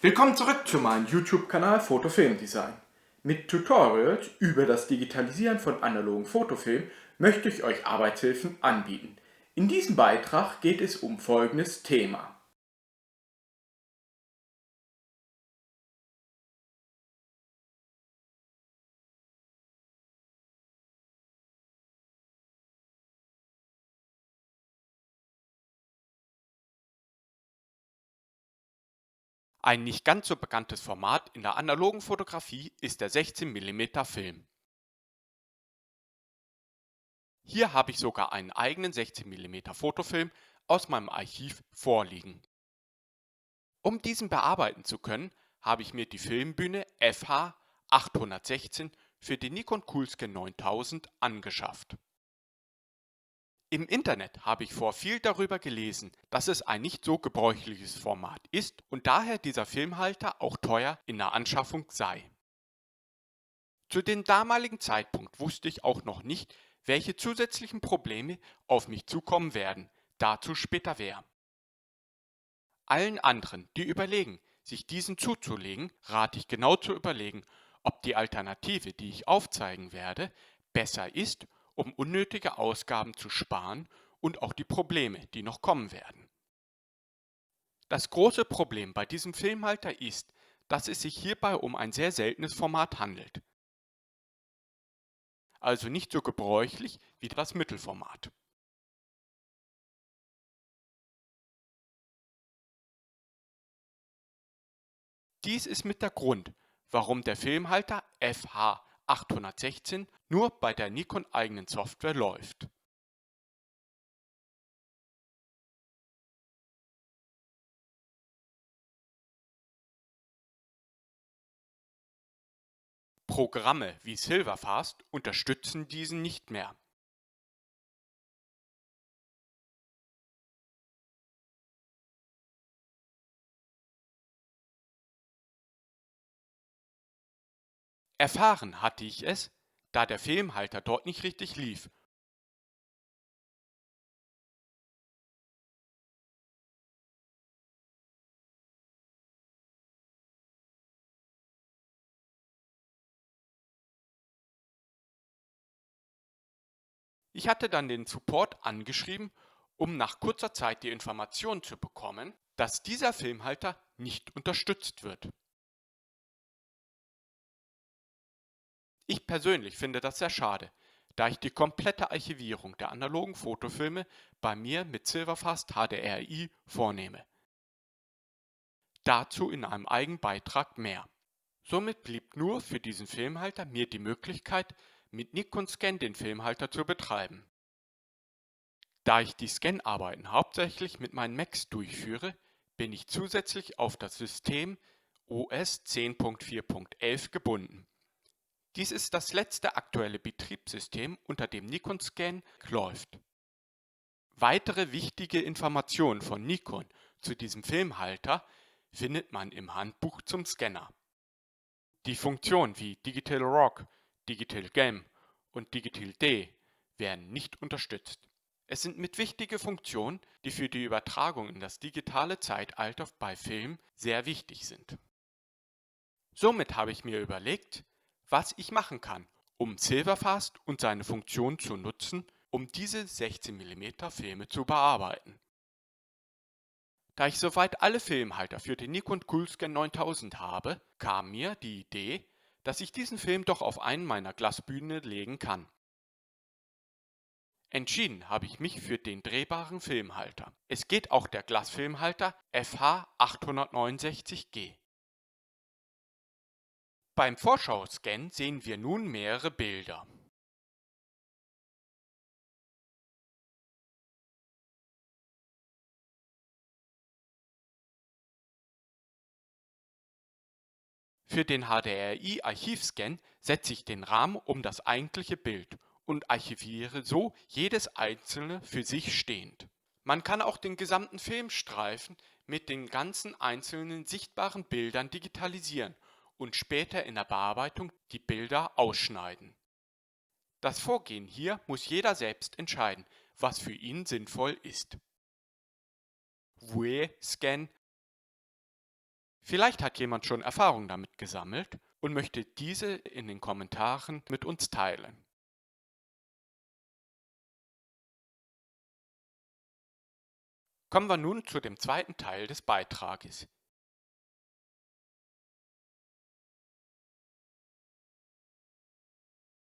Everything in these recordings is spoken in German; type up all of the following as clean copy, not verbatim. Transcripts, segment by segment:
Willkommen zurück zu meinem YouTube-Kanal Foto-Film-Design. Mit Tutorials über das Digitalisieren von analogen Fotofilmen möchte ich euch Arbeitshilfen anbieten. In diesem Beitrag geht es um folgendes Thema. Ein nicht ganz so bekanntes Format in der analogen Fotografie ist der 16 mm Film. Hier habe ich sogar einen eigenen 16 mm Fotofilm aus meinem Archiv vorliegen. Um diesen bearbeiten zu können, habe ich mir die Filmbühne FH816 für den Nikon Coolscan 9000 angeschafft. Im Internet habe ich vor viel darüber gelesen, dass es ein nicht so gebräuchliches Format ist und daher dieser Filmhalter auch teuer in der Anschaffung sei. Zu dem damaligen Zeitpunkt wusste ich auch noch nicht, welche zusätzlichen Probleme auf mich zukommen werden, dazu später mehr. Allen anderen, die überlegen, sich diesen zuzulegen, rate ich genau zu überlegen, ob die Alternative, die ich aufzeigen werde, besser ist, um unnötige Ausgaben zu sparen und auch die Probleme, die noch kommen werden. Das große Problem bei diesem Filmhalter ist, dass es sich hierbei um ein sehr seltenes Format handelt. Also nicht so gebräuchlich wie das Mittelformat. Dies ist mit der Grund, warum der Filmhalter FH816 nur bei der Nikon eigenen Software läuft. Programme wie Silverfast unterstützen diesen nicht mehr. Erfahren hatte ich es, da der Filmhalter dort nicht richtig lief. Ich hatte dann den Support angeschrieben, um nach kurzer Zeit die Information zu bekommen, dass dieser Filmhalter nicht unterstützt wird. Ich persönlich finde das sehr schade, da ich die komplette Archivierung der analogen Fotofilme bei mir mit Silverfast HDRI vornehme. Dazu in einem eigenen Beitrag mehr. Somit blieb nur für diesen Filmhalter mir die Möglichkeit, mit Nikon Scan den Filmhalter zu betreiben. Da ich die Scanarbeiten hauptsächlich mit meinen Macs durchführe, bin ich zusätzlich auf das System OS 10.4.11 gebunden. Dies ist das letzte aktuelle Betriebssystem, unter dem Nikon Scan läuft. Weitere wichtige Informationen von Nikon zu diesem Filmhalter findet man im Handbuch zum Scanner. Die Funktionen wie Digital Rock, Digital Gem und Digital D werden nicht unterstützt. Es sind mit wichtige Funktionen, die für die Übertragung in das digitale Zeitalter bei Film sehr wichtig sind. Somit habe ich mir überlegt, was ich machen kann, um Silverfast und seine Funktion zu nutzen, um diese 16 mm Filme zu bearbeiten. Da ich soweit alle Filmhalter für den Nikon Coolscan 9000 habe, kam mir die Idee, dass ich diesen Film doch auf einen meiner Glasbühne legen kann. Entschieden habe ich mich für den drehbaren Filmhalter. Es geht auch der Glasfilmhalter FH869G. Beim Vorschauscan sehen wir nun mehrere Bilder. Für den HDRI-Archivscan setze ich den Rahmen um das eigentliche Bild und archiviere so jedes einzelne für sich stehend. Man kann auch den gesamten Filmstreifen mit den ganzen einzelnen sichtbaren Bildern digitalisieren und später in der Bearbeitung die Bilder ausschneiden. Das Vorgehen hier muss jeder selbst entscheiden, was für ihn sinnvoll ist. Vue Scan Vielleicht hat jemand schon Erfahrung damit gesammelt und möchte diese in den Kommentaren mit uns teilen. Kommen wir nun zu dem zweiten Teil des Beitrages.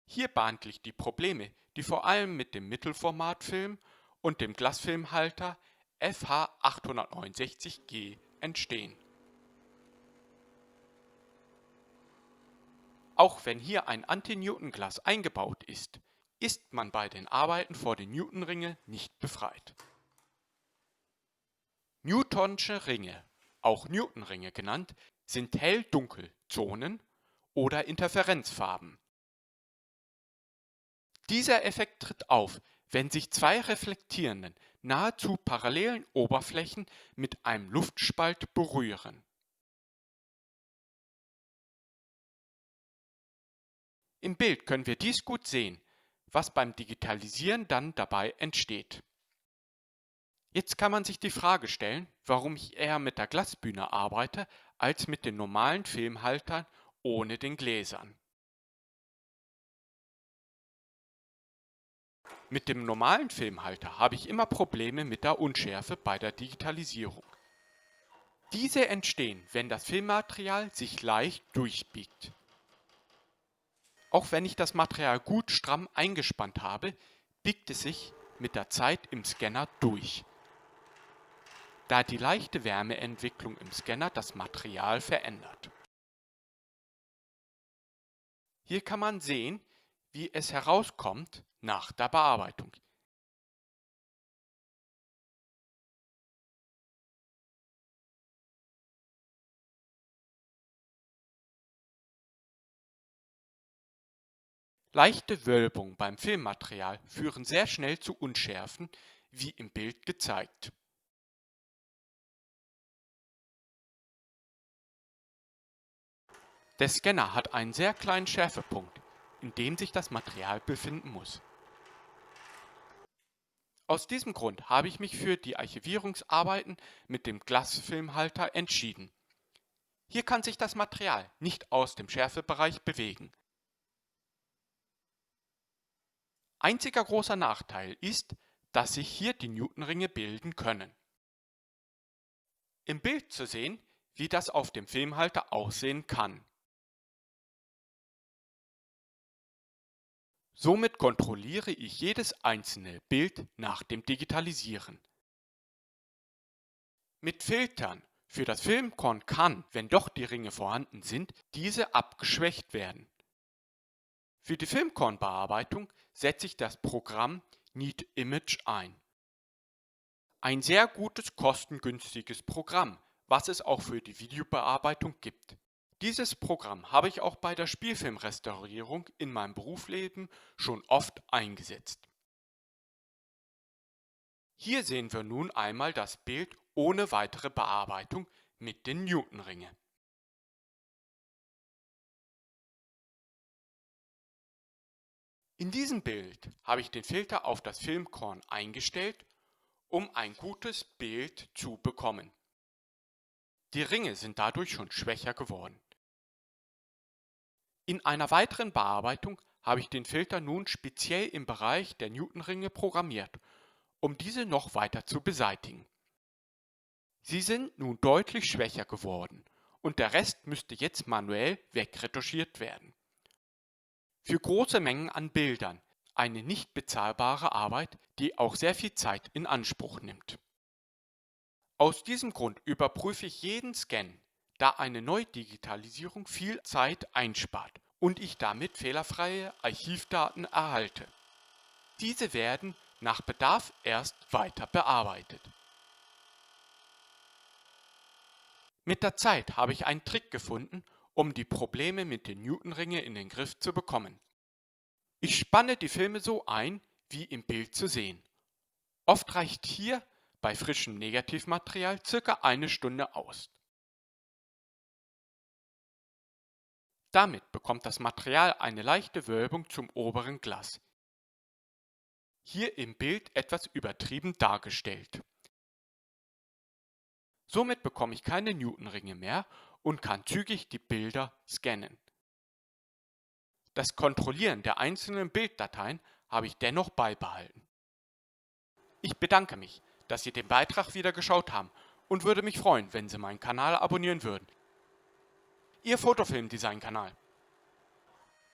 Hier behandle ich die Probleme, die vor allem mit dem Mittelformatfilm und dem Glasfilmhalter FH869G entstehen. Auch wenn hier ein Anti-Newton-Glas eingebaut ist, ist man bei den Arbeiten vor den Newtonringe nicht befreit. Newtonsche Ringe, auch Newtonringe genannt, sind hell-dunkel-Zonen oder Interferenzfarben. Dieser Effekt tritt auf, wenn sich zwei reflektierenden, nahezu parallelen Oberflächen mit einem Luftspalt berühren. Im Bild können wir dies gut sehen, was beim Digitalisieren dann dabei entsteht. Jetzt kann man sich die Frage stellen, warum ich eher mit der Glasbühne arbeite, als mit den normalen Filmhaltern ohne den Gläsern. Mit dem normalen Filmhalter habe ich immer Probleme mit der Unschärfe bei der Digitalisierung. Diese entstehen, wenn das Filmmaterial sich leicht durchbiegt. Auch wenn ich das Material gut stramm eingespannt habe, biegt es sich mit der Zeit im Scanner durch, da die leichte Wärmeentwicklung im Scanner das Material verändert. Hier kann man sehen, wie es herauskommt nach der Bearbeitung. Leichte Wölbungen beim Filmmaterial führen sehr schnell zu Unschärfen, wie im Bild gezeigt. Der Scanner hat einen sehr kleinen Schärfepunkt, in dem sich das Material befinden muss. Aus diesem Grund habe ich mich für die Archivierungsarbeiten mit dem Glasfilmhalter entschieden. Hier kann sich das Material nicht aus dem Schärfebereich bewegen. Einziger großer Nachteil ist, dass sich hier die Newtonringe bilden können. Im Bild zu sehen, wie das auf dem Filmhalter aussehen kann. Somit kontrolliere ich jedes einzelne Bild nach dem Digitalisieren. Mit Filtern für das Filmkorn kann, wenn doch die Ringe vorhanden sind, diese abgeschwächt werden. Für die Filmkornbearbeitung setze ich das Programm Neat Image ein. Ein sehr gutes, kostengünstiges Programm, was es auch für die Videobearbeitung gibt. Dieses Programm habe ich auch bei der Spielfilmrestaurierung in meinem Berufsleben schon oft eingesetzt. Hier sehen wir nun einmal das Bild ohne weitere Bearbeitung mit den Newtonringen. In diesem Bild habe ich den Filter auf das Filmkorn eingestellt, um ein gutes Bild zu bekommen. Die Ringe sind dadurch schon schwächer geworden. In einer weiteren Bearbeitung habe ich den Filter nun speziell im Bereich der Newtonringe programmiert, um diese noch weiter zu beseitigen. Sie sind nun deutlich schwächer geworden und der Rest müsste jetzt manuell wegretuschiert werden. Für große Mengen an Bildern eine nicht bezahlbare Arbeit, die auch sehr viel Zeit in Anspruch nimmt. Aus diesem Grund überprüfe ich jeden Scan, da eine Neudigitalisierung viel Zeit einspart und ich damit fehlerfreie Archivdaten erhalte. Diese werden nach Bedarf erst weiter bearbeitet. Mit der Zeit habe ich einen Trick gefunden, um die Probleme mit den Newtonringen in den Griff zu bekommen. Ich spanne die Filme so ein, wie im Bild zu sehen. Oft reicht hier bei frischem Negativmaterial circa eine Stunde aus. Damit bekommt das Material eine leichte Wölbung zum oberen Glas. Hier im Bild etwas übertrieben dargestellt. Somit bekomme ich keine Newtonringe mehr und kann zügig die Bilder scannen. Das Kontrollieren der einzelnen Bilddateien habe ich dennoch beibehalten. Ich bedanke mich, dass Sie den Beitrag wieder geschaut haben und würde mich freuen, wenn Sie meinen Kanal abonnieren würden. Ihr Fotofilm-Design-Kanal.